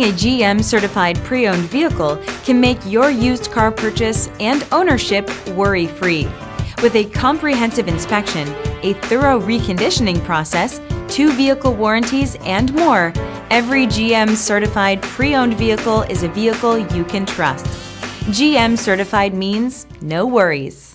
Having a GM certified pre-owned vehicle can make your used car purchase and ownership worry-free. With a comprehensive inspection, a thorough reconditioning process, 2 vehicle warranties, and more, every GM certified pre-owned vehicle is a vehicle you can trust. GM certified means no worries.